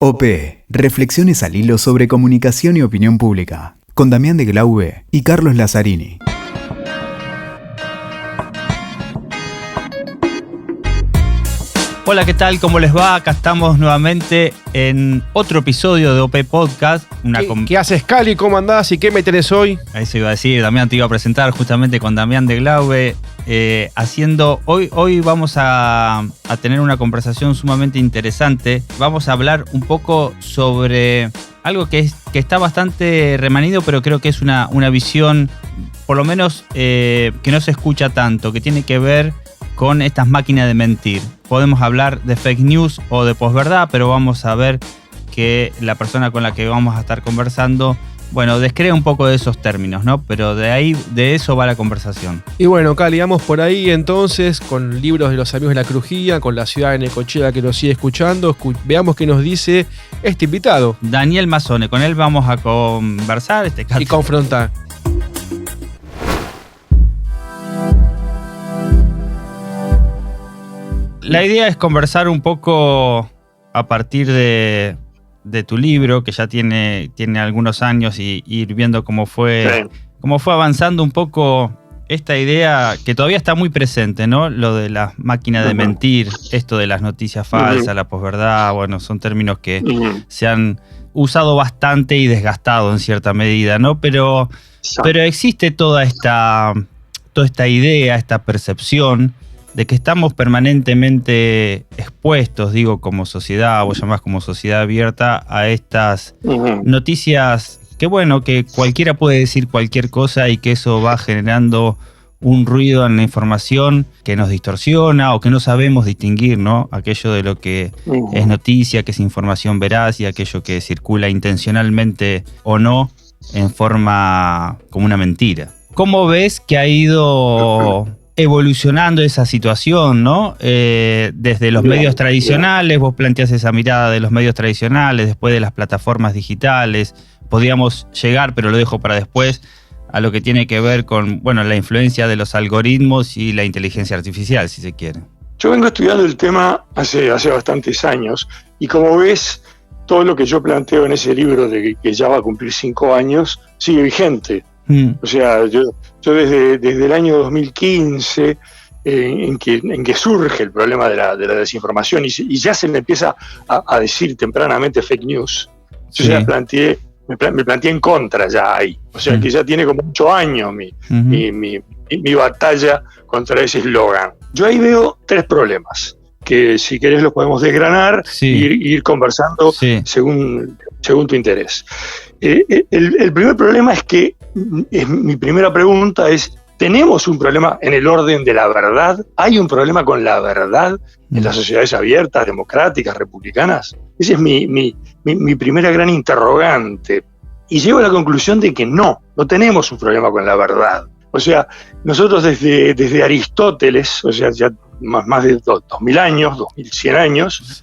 OP, reflexiones al hilo sobre comunicación y opinión pública, con Damián de Glaube y Carlos Lazzarini. Hola, ¿qué tal? ¿Cómo les va? Acá estamos nuevamente en otro episodio de OP Podcast. ¿Qué haces, Cali? ¿Cómo andás? ¿Y qué me tenés hoy? Eso iba a decir, Damián te iba a presentar justamente con Damián de Glaube. Hoy vamos a tener una conversación sumamente interesante. Vamos a hablar un poco sobre algo que está bastante remanido, pero creo que es una visión, por lo menos, que no se escucha tanto, que tiene que ver con estas máquinas de mentir. Podemos hablar de fake news o de posverdad, pero vamos a ver que la persona con la que vamos a estar conversando, bueno, descrea un poco de esos términos, ¿no? Pero de eso va la conversación. Y bueno, Cali, vamos por ahí entonces con libros de los amigos de la Crujía, con la ciudad de Necochea que nos sigue escuchando. Veamos qué nos dice este invitado. Daniel Mazzone, con él vamos a conversar y confrontar. La idea es conversar un poco a partir de tu libro, que ya tiene algunos años, y ir viendo cómo fue avanzando un poco esta idea que todavía está muy presente, ¿no? Lo de las máquinas de mentir, esto de las noticias falsas, la posverdad, bueno, son términos que se han usado bastante y desgastado en cierta medida, ¿no? Pero existe toda esta idea, esta percepción de que estamos permanentemente expuestos, digo, como sociedad, vos llamás como sociedad abierta, a estas noticias que, bueno, que cualquiera puede decir cualquier cosa y que eso va generando un ruido en la información que nos distorsiona o que no sabemos distinguir, ¿no? Aquello de lo que es noticia, que es información veraz, y aquello que circula intencionalmente o no en forma como una mentira. ¿Cómo ves que ha ido evolucionando esa situación, ¿no? Desde los medios tradicionales, vos planteás esa mirada de los medios tradicionales, después de las plataformas digitales, podríamos llegar, pero lo dejo para después, a lo que tiene que ver con, bueno, la influencia de los algoritmos y la inteligencia artificial, si se quiere. Yo vengo estudiando el tema hace bastantes años, y como ves, todo lo que yo planteo en ese libro, de que ya va a cumplir 5 años, sigue vigente. O sea, yo desde el año 2015, en que surge el problema de la desinformación, y ya se le empieza a decir tempranamente fake news. Yo ya me planteé en contra ya ahí. O sea, que ya tiene como 8 años mi batalla contra ese eslogan. Yo ahí veo 3 problemas, que si querés los podemos desgranar e ir conversando según tu interés. El primer problema es que, mi primera pregunta es: ¿tenemos un problema en el orden de la verdad? ¿Hay un problema con la verdad en las sociedades abiertas, democráticas, republicanas? Esa es mi primera gran interrogante. Y llego a la conclusión de que no tenemos un problema con la verdad. O sea, nosotros desde Aristóteles, o sea, ya más de 2000 años, 2100 años,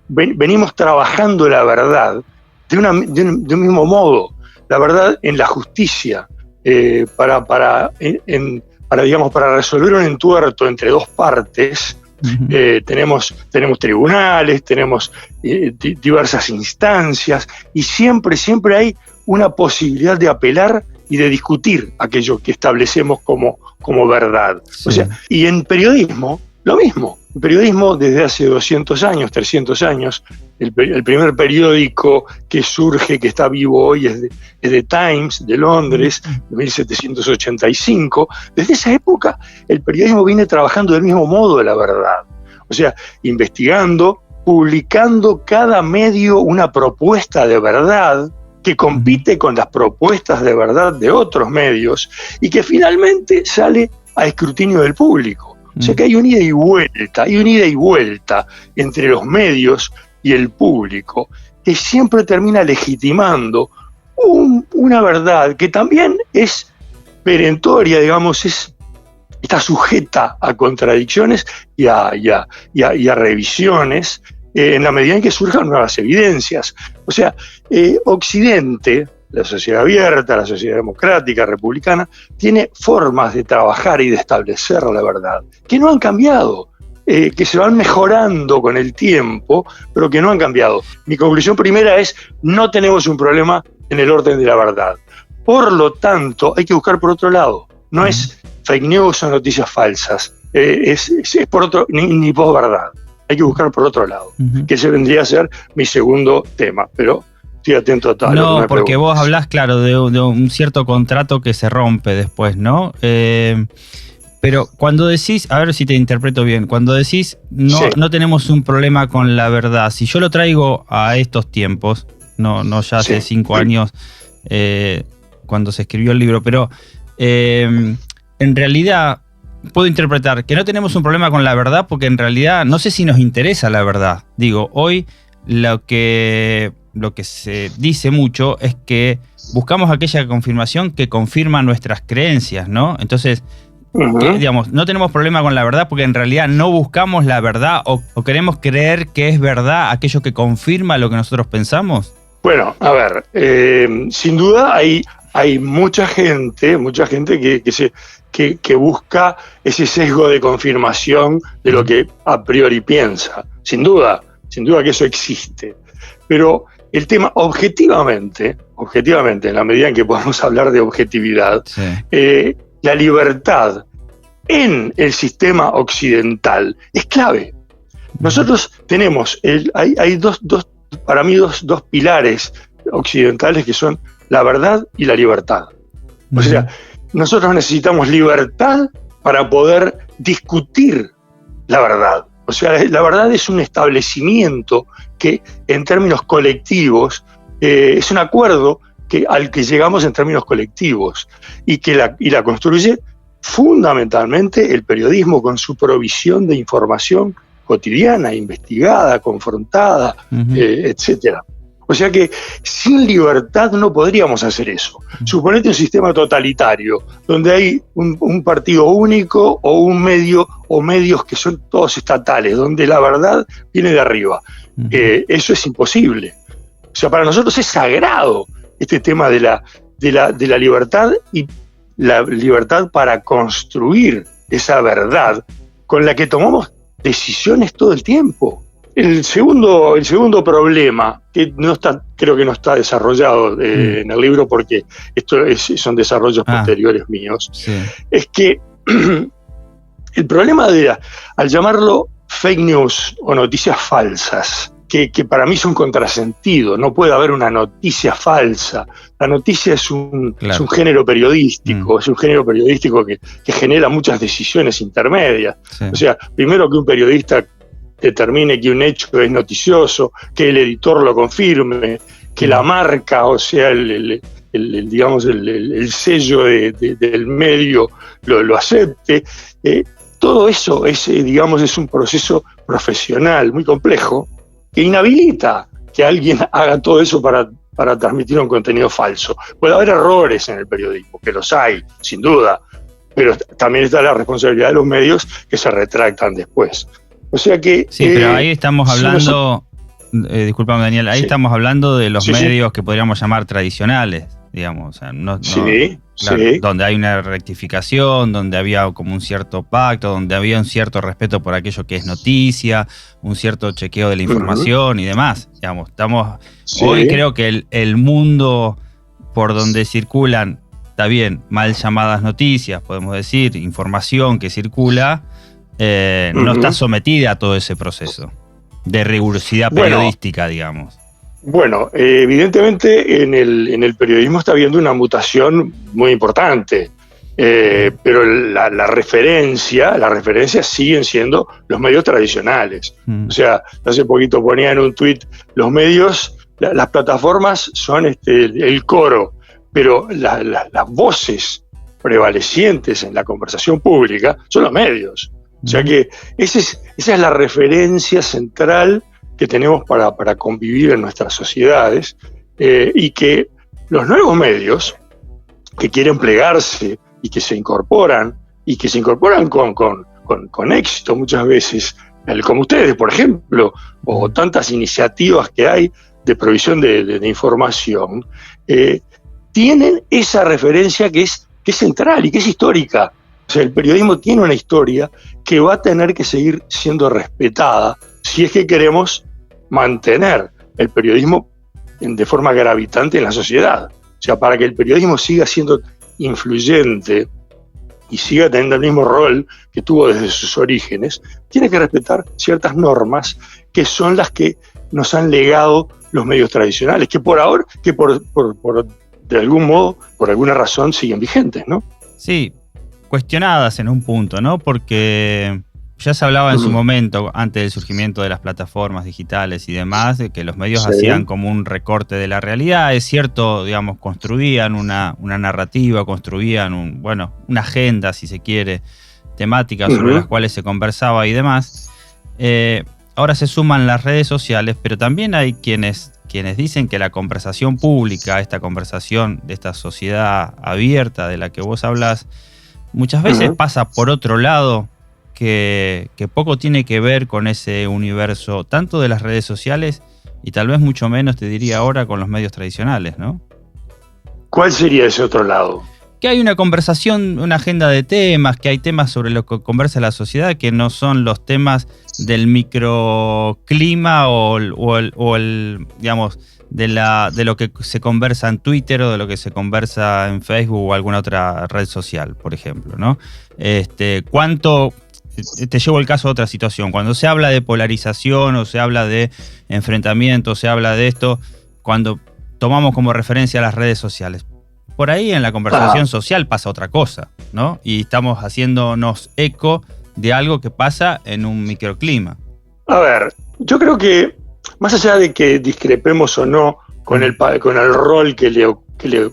venimos trabajando la verdad de un mismo modo. La verdad en la justicia, para resolver un entuerto entre 2 partes. Tenemos tribunales, tenemos diversas instancias, y siempre hay una posibilidad de apelar y de discutir aquello que establecemos como verdad. O sea, y en periodismo, lo mismo. El periodismo desde hace 200 años, 300 años, el primer periódico que surge, que está vivo hoy, es The Times, de Londres, de 1785. Desde esa época, el periodismo viene trabajando del mismo modo de la verdad. O sea, investigando, publicando cada medio una propuesta de verdad que compite con las propuestas de verdad de otros medios, y que finalmente sale a escrutinio del público. O sea que hay un ida y vuelta entre los medios y el público, que siempre termina legitimando una verdad que también es perentoria, digamos, está sujeta a contradicciones y a revisiones, en la medida en que surjan nuevas evidencias. O sea, Occidente, la sociedad abierta, la sociedad democrática, republicana, tiene formas de trabajar y de establecer la verdad que no han cambiado. que se van mejorando con el tiempo, pero que no han cambiado. Mi conclusión primera es: no tenemos un problema en el orden de la verdad. Por lo tanto, hay que buscar por otro lado. No es fake news o noticias falsas, es por otro, ni posverdad. Hay que buscar por otro lado, que ese vendría a ser mi segundo tema, pero estoy atento a todo. No, porque vos hablás, claro, de un cierto contrato que se rompe después, ¿no? Pero cuando decís, a ver si te interpreto bien, cuando decís no tenemos un problema con la verdad, si yo lo traigo a estos tiempos, no ya hace 5 años cuando se escribió el libro, pero en realidad puedo interpretar que no tenemos un problema con la verdad porque en realidad no sé si nos interesa la verdad. Digo, hoy lo que se dice mucho es que buscamos aquella confirmación que confirma nuestras creencias, ¿no? Entonces, digamos, no tenemos problema con la verdad porque en realidad no buscamos la verdad o queremos creer que es verdad aquello que confirma lo que nosotros pensamos. Bueno, a ver, sin duda hay mucha gente que busca ese sesgo de confirmación de lo que a priori piensa. Sin duda que eso existe. Pero el tema, objetivamente, en la medida en que podamos hablar de objetividad, la libertad en el sistema occidental es clave. Nosotros tenemos, hay para mí dos pilares occidentales que son la verdad y la libertad. O sea, nosotros necesitamos libertad para poder discutir la verdad. O sea, la verdad es un establecimiento que en términos colectivos es un acuerdo al que llegamos en términos colectivos y la construye fundamentalmente el periodismo con su provisión de información cotidiana, investigada, confrontada, etcétera. O sea que sin libertad no podríamos hacer eso. Suponete un sistema totalitario, donde hay un partido único o un medio o medios que son todos estatales, donde la verdad viene de arriba. Eso es imposible. O sea, para nosotros es sagrado este tema de la libertad y la libertad para construir esa verdad con la que tomamos decisiones todo el tiempo. El segundo problema, que creo que no está desarrollado en el libro porque son desarrollos posteriores míos, es que el problema al llamarlo fake news o noticias falsas, que para mí son contrasentido, no puede haber una noticia falsa. La noticia es un género periodístico, es un género periodístico que genera muchas decisiones intermedias. O sea, primero que un periodista determine que un hecho es noticioso, que el editor lo confirme, que la marca, o sea, el sello del medio lo acepte. Todo eso es un proceso profesional muy complejo que inhabilita que alguien haga todo eso para transmitir un contenido falso. Puede haber errores en el periodismo, que los hay, sin duda, pero también está la responsabilidad de los medios que se retractan después. O sea que... Sí, pero ahí estamos hablando, discúlpame Daniel, ahí estamos hablando de los medios que podríamos llamar tradicionales, digamos, o sea, donde hay una rectificación, donde había como un cierto pacto, donde había un cierto respeto por aquello que es noticia, un cierto chequeo de la información y demás. Digamos, hoy creo que el mundo por donde circulan, está bien, mal llamadas noticias, podemos decir, información que circula, no está sometida a todo ese proceso de rigurosidad periodística, digamos. Bueno, evidentemente en el periodismo está habiendo una mutación muy importante, pero la referencia siguen siendo los medios tradicionales. O sea, hace poquito ponía en un tuit, los medios, las plataformas son el coro, pero las voces prevalecientes en la conversación pública son los medios. O sea que esa es la referencia central que tenemos para convivir en nuestras sociedades, y que los nuevos medios que quieren plegarse y que se incorporan con éxito muchas veces, como ustedes, por ejemplo, o tantas iniciativas que hay de provisión de información, tienen esa referencia que es central y que es histórica. sea, el periodismo tiene una historia que va a tener que seguir siendo respetada si es que queremos mantener el periodismo de forma gravitante en la sociedad. O sea, para que el periodismo siga siendo influyente y siga teniendo el mismo rol que tuvo desde sus orígenes, tiene que respetar ciertas normas que son las que nos han legado los medios tradicionales, que por ahora, de algún modo, por alguna razón, siguen vigentes, ¿no? Sí, cuestionadas en un punto, ¿no? Porque ya se hablaba en su momento, antes del surgimiento de las plataformas digitales y demás, de que los medios hacían como un recorte de la realidad. Es cierto, digamos, construían una narrativa, construían una agenda, si se quiere, temáticas sobre las cuales se conversaba y demás. Ahora se suman las redes sociales, pero también hay quienes dicen que la conversación pública, esta conversación de esta sociedad abierta de la que vos hablas, muchas veces pasa por otro lado que poco tiene que ver con ese universo, tanto de las redes sociales y tal vez mucho menos, te diría ahora, con los medios tradicionales, ¿no? ¿Cuál sería ese otro lado? Que hay una conversación, una agenda de temas, que hay temas sobre los que conversa la sociedad que no son los temas del microclima o el digamos, de lo que se conversa en Twitter o de lo que se conversa en Facebook o alguna otra red social, por ejemplo, ¿no? Te llevo el caso de otra situación. Cuando se habla de polarización o se habla de enfrentamiento, se habla de esto, cuando tomamos como referencia las redes sociales. Por ahí en la conversación social pasa otra cosa, ¿no? Y estamos haciéndonos eco de algo que pasa en un microclima. A ver, yo creo que más allá de que discrepemos o no con el rol que le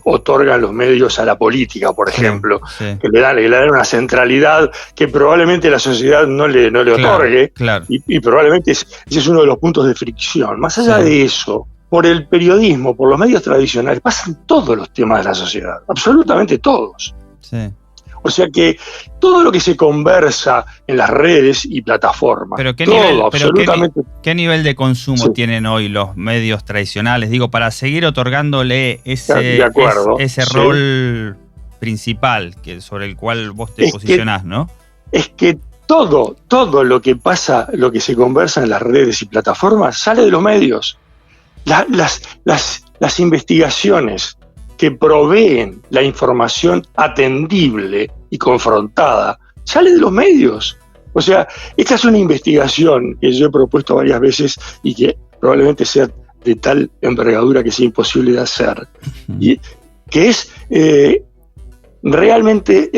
otorgan los medios a la política, por ejemplo, que le dan una centralidad que probablemente la sociedad no le otorgue, y probablemente ese es uno de los puntos de fricción. Más allá de eso, por el periodismo, por los medios tradicionales, pasan todos los temas de la sociedad, absolutamente todos. Sí. O sea que todo lo que se conversa en las redes y plataformas, ¿Qué nivel de consumo tienen hoy los medios tradicionales? Digo, para seguir otorgándole ese rol principal sobre el cual vos te posicionás, ¿no? Es que todo lo que pasa, lo que se conversa en las redes y plataformas, sale de los medios. Las investigaciones que proveen la información atendible y confrontada, sale de los medios. O sea, esta es una investigación que yo he propuesto varias veces y que probablemente sea de tal envergadura que sea imposible de hacer. Y que es realmente,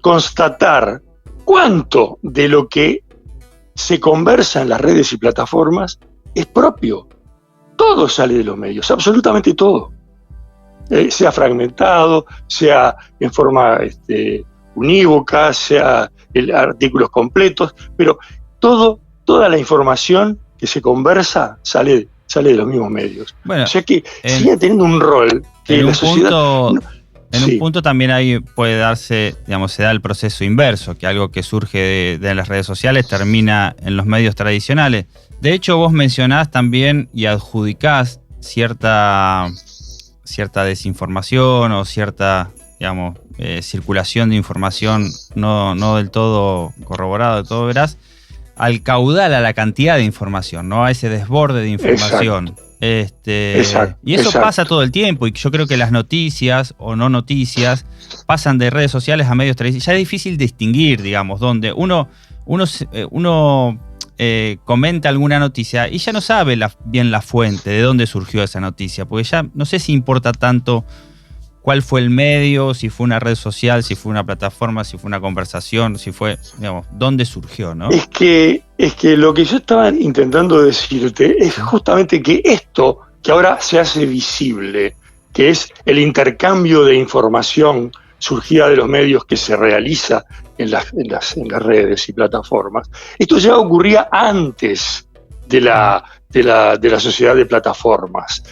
constatar cuánto de lo que se conversa en las redes y plataformas es propio. Todo sale de los medios, absolutamente todo. Sea fragmentado, sea en forma unívoca, sea artículos completos, pero toda la información que se conversa sale de los mismos medios. Bueno, o sea que sigue teniendo un rol que la sociedad... En un punto también ahí puede darse, se da el proceso inverso, que algo que surge de las redes sociales termina en los medios tradicionales. De hecho, vos mencionás también y adjudicás cierta desinformación o cierta, circulación de información no del todo corroborada, del todo veraz, al caudal, a la cantidad de información, ¿no? A ese desborde de información. Exacto. Y eso pasa todo el tiempo, y yo creo que las noticias o no noticias pasan de redes sociales a medios tradicionales. Ya es difícil distinguir, donde uno comenta alguna noticia y ya no sabe bien la fuente, de dónde surgió esa noticia, porque ya no sé si importa tanto cuál fue el medio, si fue una red social, si fue una plataforma, si fue una conversación, si fue, dónde surgió, ¿no? Es que lo que yo estaba intentando decirte es justamente que esto que ahora se hace visible, que es el intercambio de información surgida de los medios que se realiza en las redes y plataformas, esto ya ocurría antes de la sociedad de plataformas,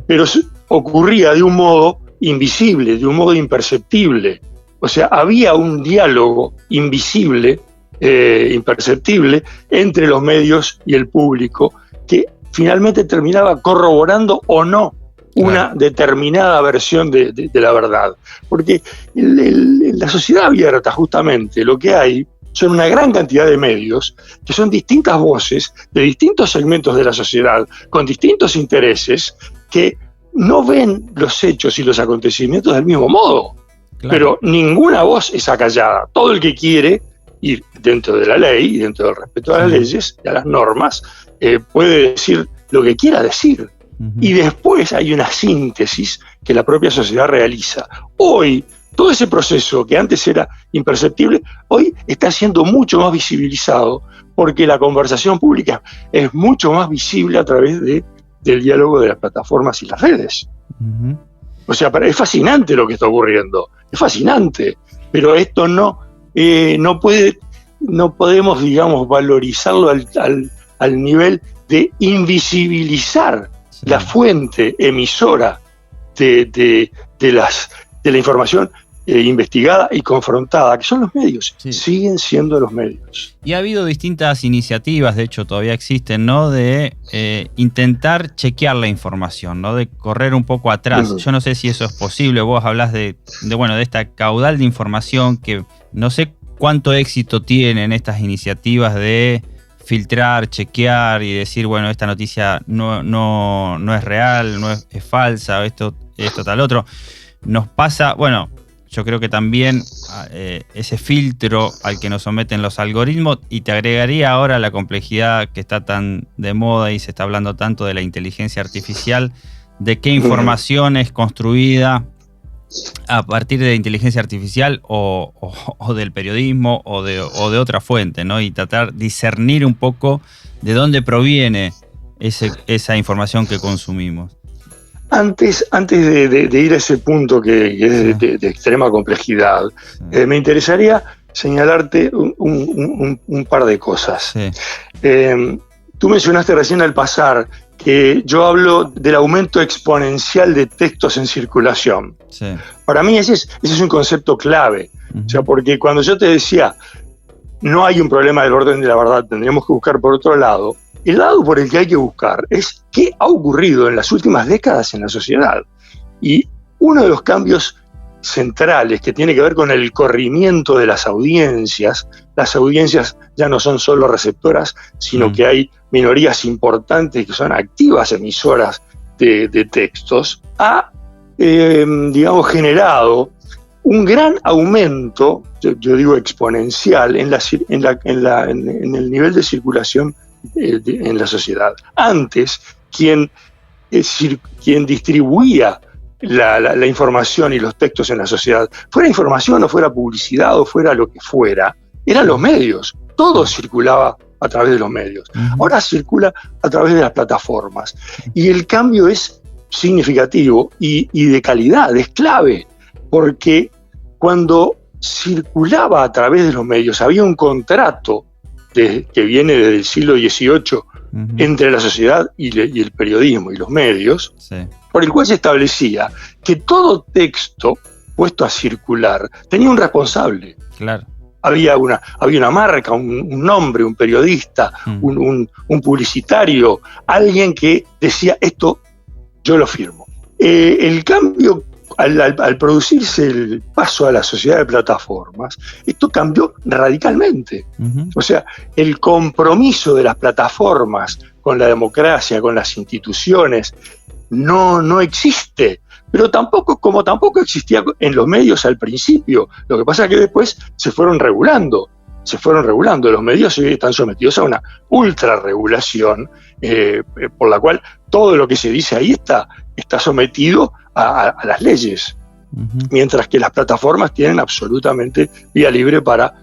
pero ocurría de un modo invisible, de un modo imperceptible. O sea, había un diálogo invisible, imperceptible, entre los medios y el público, que finalmente terminaba corroborando o no una determinada versión de la verdad. Porque en la sociedad abierta, justamente, lo que hay son una gran cantidad de medios que son distintas voces de distintos segmentos de la sociedad, con distintos intereses, que no ven los hechos y los acontecimientos del mismo modo. Claro. Pero ninguna voz es acallada. Todo el que quiere ir dentro de la ley y dentro del respeto a las leyes y a las normas, puede decir lo que quiera decir. Y después hay una síntesis que la propia sociedad realiza. Hoy, todo ese proceso que antes era imperceptible, hoy está siendo mucho más visibilizado porque la conversación pública es mucho más visible a través del diálogo de las plataformas y las redes. O sea, es fascinante lo que está ocurriendo, es fascinante, pero esto no podemos, digamos, valorizarlo al nivel de invisibilizar la fuente emisora de la información investigada y confrontada, que son los medios. Siguen siendo los medios. Y ha habido distintas iniciativas, de hecho todavía existen, ¿no? De intentar chequear la información, ¿no? De correr un poco atrás. Yo no sé si eso es posible. Vos hablás de esta caudal de información que no sé cuánto éxito tienen estas iniciativas de filtrar, chequear y decir, bueno, esta noticia no es real, es falsa, esto tal otro. Nos pasa, bueno, yo creo que también ese filtro al que nos someten los algoritmos, y te agregaría ahora la complejidad que está tan de moda y se está hablando tanto de la inteligencia artificial, de qué información es construida a partir de la inteligencia artificial o del periodismo o de otra fuente, ¿no? Y tratar de discernir un poco de dónde proviene esa información que consumimos. Antes de ir a ese punto que es de extrema complejidad, me interesaría señalarte un par de cosas. Tú mencionaste recién al pasar que yo hablo del aumento exponencial de textos en circulación. Para mí ese es un concepto clave. O sea, porque cuando yo te decía no hay un problema del orden de la verdad, tendríamos que buscar por otro lado, el lado por el que hay que buscar es qué ha ocurrido en las últimas décadas en la sociedad. Y uno de los cambios centrales que tiene que ver con el corrimiento de las audiencias ya no son solo receptoras, sino que hay minorías importantes que son activas emisoras de textos, ha, digamos, generado un gran aumento, yo digo exponencial, en el nivel de circulación en la sociedad. Antes, quien distribuía la información y los textos en la sociedad, fuera información o fuera publicidad o fuera lo que fuera, eran los medios. Todo circulaba a través de los medios. Ahora circula a través de las plataformas. Y el cambio es significativo y de calidad, es clave, porque cuando circulaba a través de los medios había un contrato que viene desde el siglo XVIII entre la sociedad y el periodismo y los medios, por el cual se establecía que todo texto puesto a circular tenía un responsable. Claro. Había una marca, un nombre, un periodista, un publicitario, alguien que decía esto yo lo firmo. El cambio, al producirse el paso a la sociedad de plataformas, esto cambió radicalmente. O sea, el compromiso de las plataformas con la democracia, con las instituciones, no existe. Pero tampoco existía en los medios al principio. Lo que pasa es que después se fueron regulando. Los medios están sometidos a una ultrarregulación, por la cual todo lo que se dice ahí está sometido a las leyes. Mientras que las plataformas tienen absolutamente vía libre para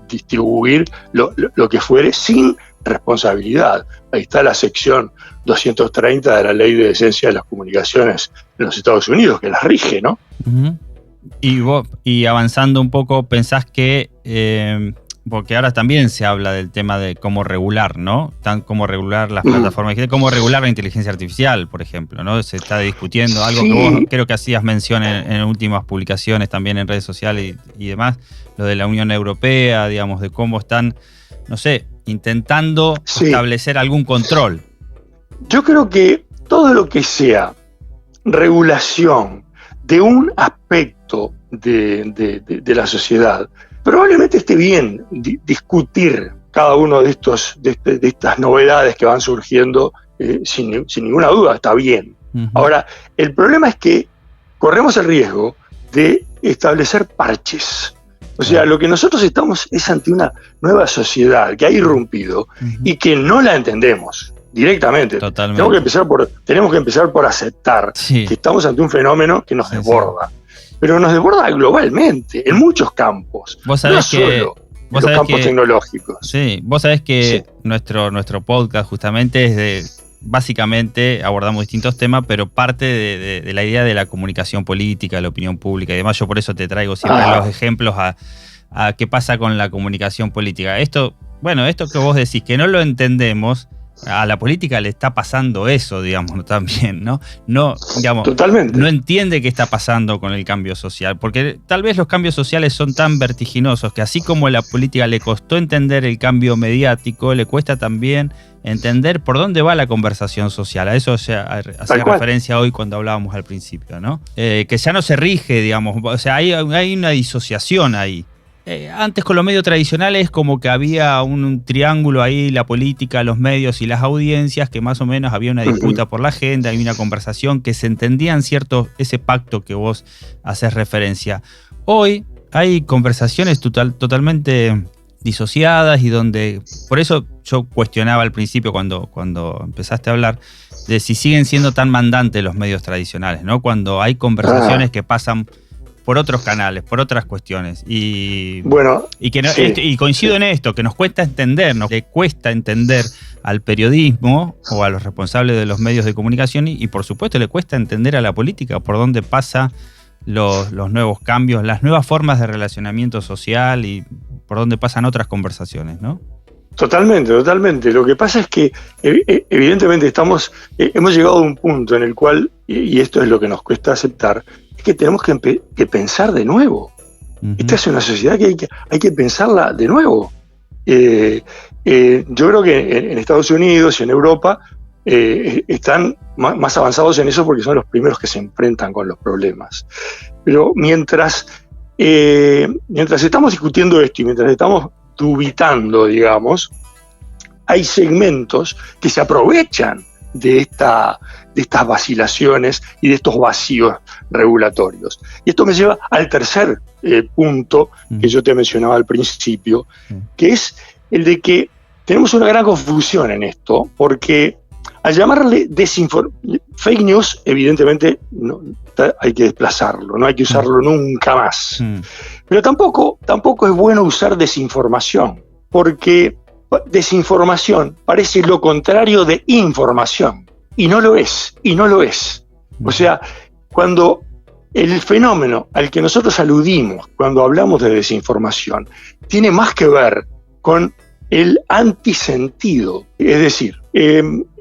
distribuir lo que fuere sin responsabilidad. Ahí está la sección 230 de la Ley de Decencia de las Comunicaciones en los Estados Unidos, que las rige, ¿no? Y avanzando un poco, pensás que, porque ahora también se habla del tema de cómo regular, ¿no? Cómo regular las plataformas, cómo regular la inteligencia artificial, por ejemplo, ¿no? Se está discutiendo algo que vos creo que hacías mención en últimas publicaciones también en redes sociales y demás, lo de la Unión Europea, digamos, de cómo están, no sé, intentando establecer algún control. Yo creo que todo lo que sea regulación de un aspecto de la sociedad, probablemente esté bien discutir cada uno de estas novedades que van surgiendo, sin ninguna duda, está bien. Uh-huh. Ahora, el problema es que corremos el riesgo de establecer parches. O sea, lo que nosotros estamos es ante una nueva sociedad que ha irrumpido y que no la entendemos directamente. Totalmente. Tenemos que empezar por aceptar que estamos ante un fenómeno que nos desborda. Pero nos desborda globalmente, en muchos campos. Vos sabés no solo en los campos tecnológicos. Sí, vos sabés que nuestro podcast justamente es básicamente abordamos distintos temas, pero parte de la idea de la comunicación política, la opinión pública y demás. Yo por eso te traigo siempre los ejemplos a qué pasa con la comunicación política. Esto que vos decís, que no lo entendemos, a la política le está pasando eso, digamos, también, ¿no? No, digamos, totalmente. No entiende qué está pasando con el cambio social, porque tal vez los cambios sociales son tan vertiginosos que así como a la política le costó entender el cambio mediático, le cuesta también entender por dónde va la conversación social. A eso hacía referencia hoy cuando hablábamos al principio, ¿no? Que ya no se rige, digamos, o sea, hay una disociación ahí. Antes con los medios tradicionales como que había un triángulo ahí, la política, los medios y las audiencias, que más o menos había una disputa por la agenda, había una conversación que se entendían ese pacto que vos haces referencia. Hoy hay conversaciones totalmente disociadas y donde, por eso yo cuestionaba al principio cuando empezaste a hablar de si siguen siendo tan mandantes los medios tradicionales, ¿no? Cuando hay conversaciones que pasan por otros canales, por otras cuestiones. Y coincido en esto, que nos cuesta entender, le cuesta entender al periodismo o a los responsables de los medios de comunicación y por supuesto le cuesta entender a la política por dónde pasa los nuevos cambios, las nuevas formas de relacionamiento social y por dónde pasan otras conversaciones, ¿no? Totalmente. Lo que pasa es que evidentemente hemos llegado a un punto en el cual, y esto es lo que nos cuesta aceptar, es que tenemos que pensar de nuevo. Uh-huh. Esta es una sociedad que hay que pensarla de nuevo. Yo creo que en Estados Unidos y en Europa están más avanzados en eso porque son los primeros que se enfrentan con los problemas. Pero mientras estamos discutiendo esto y mientras estamos dubitando, digamos, hay segmentos que se aprovechan de estas vacilaciones y de estos vacíos regulatorios. Y esto me lleva al tercer punto que yo te mencionaba al principio, que es el de que tenemos una gran confusión en esto, porque al llamarle fake news, evidentemente no, hay que desplazarlo, no hay que usarlo nunca más. Pero tampoco es bueno usar desinformación, porque desinformación parece lo contrario de información, y no lo es. O sea, cuando el fenómeno al que nosotros aludimos cuando hablamos de desinformación tiene más que ver con el antisentido, es decir,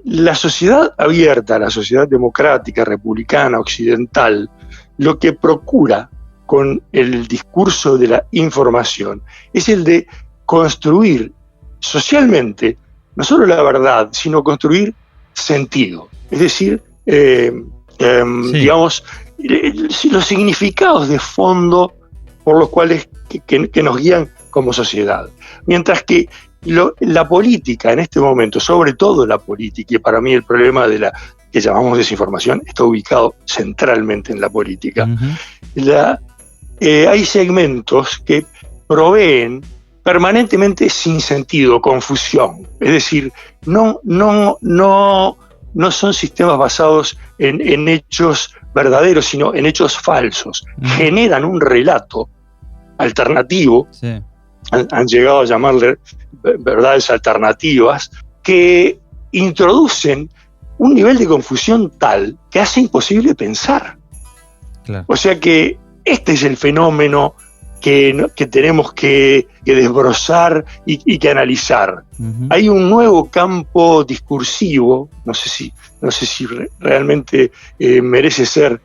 la sociedad abierta, la sociedad democrática, republicana, occidental, lo que procura con el discurso de la información es el de construir socialmente, no solo la verdad, sino construir sentido. Es decir, digamos, los significados de fondo por los cuales que nos guían como sociedad. Mientras que la política en este momento, sobre todo la política, y para mí el problema de la que llamamos desinformación está ubicado centralmente en la política. Uh-huh. Hay segmentos que proveen permanentemente sin sentido, confusión. Es decir, no son sistemas basados en hechos verdaderos, sino en hechos falsos. Uh-huh. Generan un relato alternativo, sí. Han llegado a llamarle verdades alternativas, que introducen un nivel de confusión tal que hace imposible pensar. Claro. O sea que este es el fenómeno que tenemos que desbrozar y que analizar. Uh-huh. Hay un nuevo campo discursivo, no sé si realmente merece ser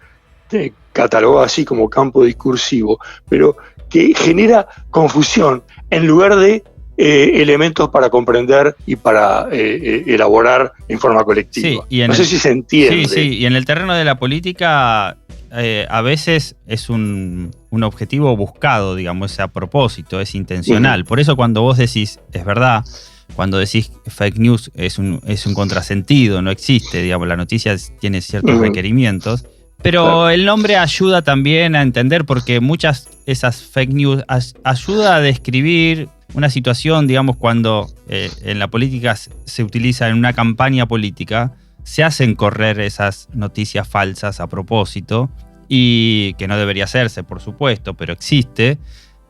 catalogado así como campo discursivo, pero que genera confusión en lugar de elementos para comprender y para elaborar en forma colectiva. Sí, no sé si se entiende. Sí, y en el terreno de la política a veces es un objetivo buscado, digamos, es a propósito, es intencional. Por eso cuando vos decís, es verdad, cuando decís fake news es un contrasentido, no existe, digamos, la noticia tiene ciertos requerimientos. Pero claro, el nombre ayuda también a entender, porque muchas esas fake news ayuda a describir una situación, digamos, cuando en la política se utiliza en una campaña política, se hacen correr esas noticias falsas a propósito, y que no debería hacerse, por supuesto, pero existe.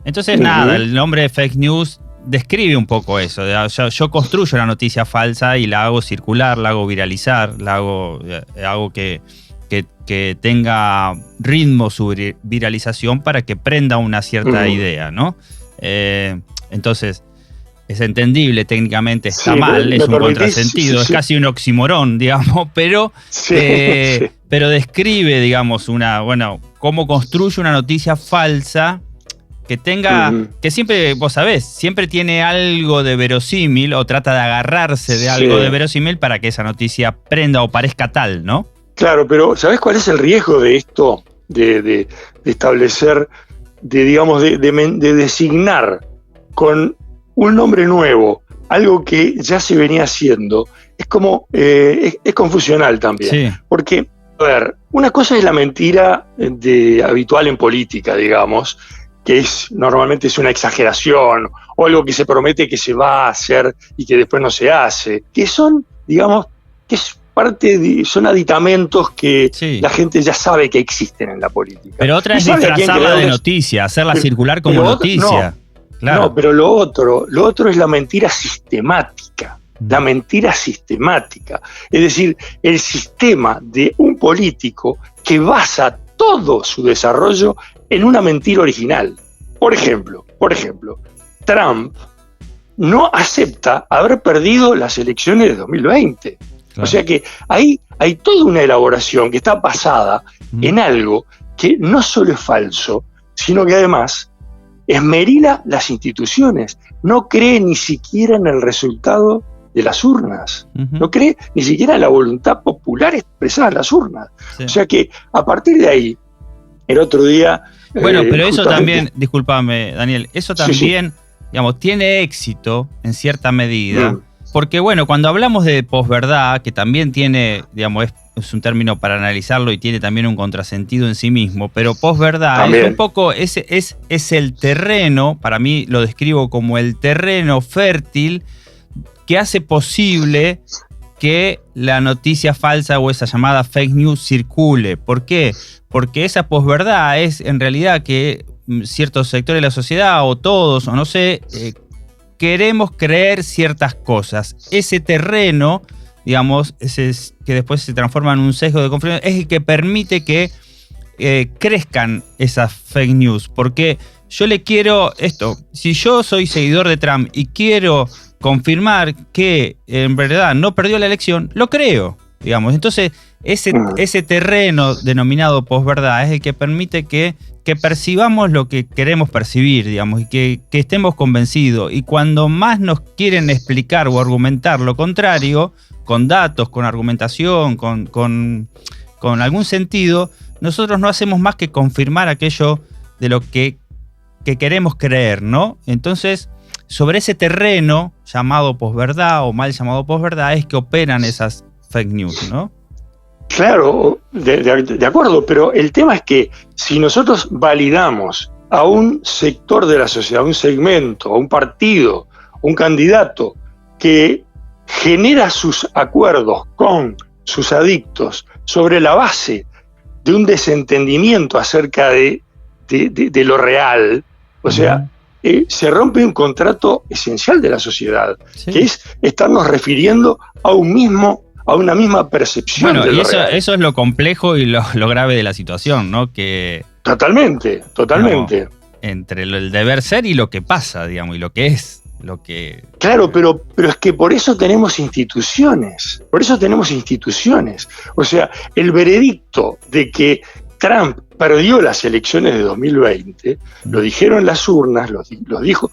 Entonces, nada, el nombre de fake news describe un poco eso. Yo construyo una noticia falsa y la hago circular, la hago viralizar, hago que tenga ritmo su viralización para que prenda una cierta idea, ¿no? Entonces, es entendible, técnicamente está mal, es un contrasentido, es casi un oxímoron, digamos, pero describe, digamos, cómo construye una noticia falsa que tenga, que siempre, vos sabés, siempre tiene algo de verosímil o trata de agarrarse de algo de verosímil para que esa noticia prenda o parezca tal, ¿no? Claro, pero ¿sabés cuál es el riesgo de esto? De establecer, de designar con un nombre nuevo algo que ya se venía haciendo. Es como, es confusional también. Sí. Porque, a ver, una cosa es la mentira habitual en política, digamos, que normalmente es una exageración o algo que se promete que se va a hacer y que después no se hace, que son, digamos, que es son aditamentos que la gente ya sabe que existen en la política. Pero otra es disfrazarla de noticia, hacerla circular como noticia. No, pero lo otro es la mentira sistemática. La mentira sistemática. Es decir, el sistema de un político que basa todo su desarrollo en una mentira original. Por ejemplo, Trump no acepta haber perdido las elecciones de 2020. Claro. O sea que ahí hay toda una elaboración que está basada en algo que no solo es falso, sino que además esmerila las instituciones. No cree ni siquiera en el resultado de las urnas. No cree ni siquiera en la voluntad popular expresada en las urnas. Sí. O sea que a partir de ahí, el otro día... Bueno, pero eso también, discúlpame, Daniel, eso también, digamos, tiene éxito en cierta medida. Porque, bueno, cuando hablamos de posverdad, que también tiene, digamos, es un término para analizarlo y tiene también un contrasentido en sí mismo, pero posverdad es un poco, es el terreno, para mí lo describo como el terreno fértil que hace posible que la noticia falsa o esa llamada fake news circule. ¿Por qué? Porque esa posverdad es en realidad que ciertos sectores de la sociedad, o todos, o no sé, queremos creer ciertas cosas. Ese terreno, digamos, que después se transforma en un sesgo de confirmación, es el que permite que crezcan esas fake news. Porque yo le quiero esto, si yo soy seguidor de Trump y quiero confirmar que en verdad no perdió la elección, lo creo, digamos. Entonces, ese terreno denominado posverdad es el que permite que percibamos lo que queremos percibir, digamos, y que estemos convencidos. Y cuando más nos quieren explicar o argumentar lo contrario, con datos, con argumentación, con algún sentido, nosotros no hacemos más que confirmar aquello de lo que queremos creer, ¿no? Entonces, sobre ese terreno llamado posverdad o mal llamado posverdad es que operan esas fake news, ¿no? Claro, de acuerdo, pero el tema es que si nosotros validamos a un sector de la sociedad, a un segmento, a un partido, un candidato que genera sus acuerdos con sus adictos sobre la base de un desentendimiento acerca de lo real, o sea, se rompe un contrato esencial de la sociedad, que es estarnos refiriendo a una misma percepción. Bueno, y eso es lo complejo y lo grave de la situación, ¿no? Que Totalmente. No, entre el deber ser y lo que pasa, digamos, y lo que es. Claro, pero es que por eso tenemos instituciones. O sea, el veredicto de que Trump perdió las elecciones de 2020, lo dijeron las urnas, lo dijo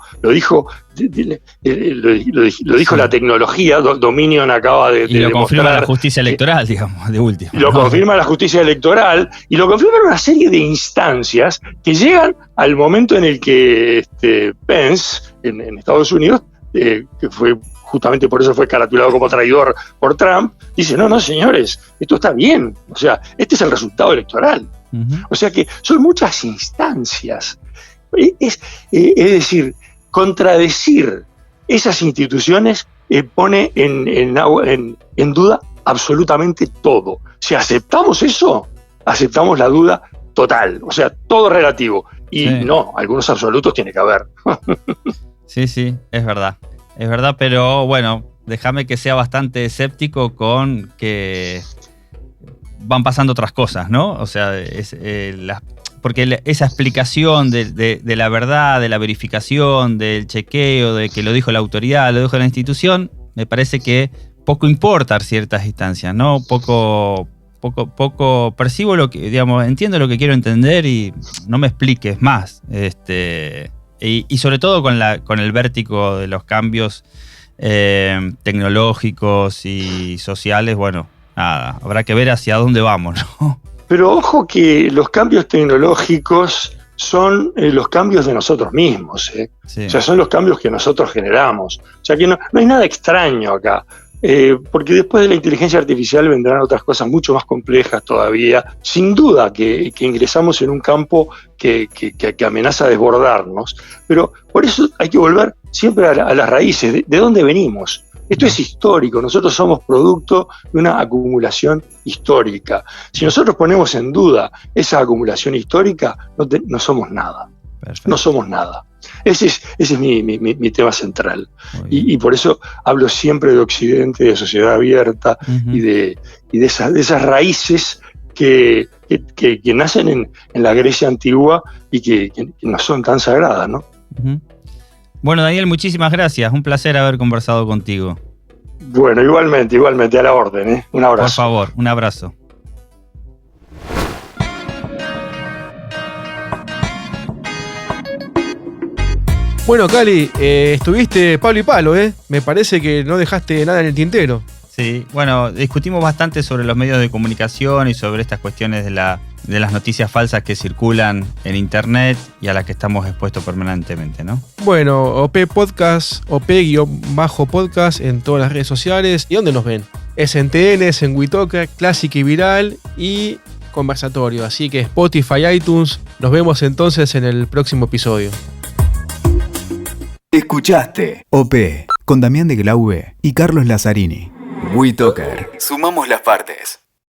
la tecnología. Dominion acaba de y lo confirma la justicia electoral, digamos, de último. Lo confirma la justicia electoral y lo confirman una serie de instancias que llegan al momento en el que Pence, en Estados Unidos, que fue justamente por eso fue caratulado como traidor por Trump, dice, no, señores, esto está bien, o sea, este es el resultado electoral. Uh-huh. O sea que son muchas instancias. Es decir, contradecir esas instituciones pone en duda absolutamente todo. Si aceptamos eso, aceptamos la duda total, o sea, todo relativo. Y sí, no, algunos absolutos tiene que haber. Sí, es verdad. Es verdad, pero bueno, déjame que sea bastante escéptico con que van pasando otras cosas, ¿no? O sea, porque esa explicación de la verdad, de la verificación, del chequeo, de que lo dijo la autoridad, lo dijo la institución, me parece que poco importa a ciertas instancias, ¿no? Poco percibo lo que, digamos, entiendo lo que quiero entender y no me expliques más. Y sobre todo con el vértigo de los cambios tecnológicos y sociales, bueno, nada, habrá que ver hacia dónde vamos, ¿no? Pero ojo que los cambios tecnológicos son los cambios de nosotros mismos, ¿eh? Sí. O sea, son los cambios que nosotros generamos. O sea, que no hay nada extraño acá. Porque después de la inteligencia artificial vendrán otras cosas mucho más complejas todavía. Sin duda que ingresamos en un campo que amenaza desbordarnos, pero por eso hay que volver siempre a las raíces. ¿De dónde venimos? Esto es histórico, nosotros somos producto de una acumulación histórica. Si nosotros ponemos en duda esa acumulación histórica, no somos nada. Perfecto. No somos nada. Ese es mi tema central. Y por eso hablo siempre de Occidente, de sociedad abierta, uh-huh, y de esas raíces que nacen en la Grecia antigua y que no son tan sagradas, ¿no? Uh-huh. Bueno, Daniel, muchísimas gracias. Un placer haber conversado contigo. Bueno, igualmente, a la orden, ¿eh? Un abrazo. Por favor, un abrazo. Bueno, Cali, estuviste palo y palo, ¿eh? Me parece que no dejaste nada en el tintero. Sí, bueno, discutimos bastante sobre los medios de comunicación y sobre estas cuestiones de las noticias falsas que circulan en internet y a las que estamos expuestos permanentemente, ¿no? Bueno, OP Podcast, OP-podcast en todas las redes sociales. ¿Y dónde nos ven? Es en TN, es en Witoca, Clásica y Viral y Conversatorio. Así que Spotify, iTunes. Nos vemos entonces en el próximo episodio. Escuchaste OP con Damián de Glaube y Carlos Lazzarini. WeToker. Sumamos las partes.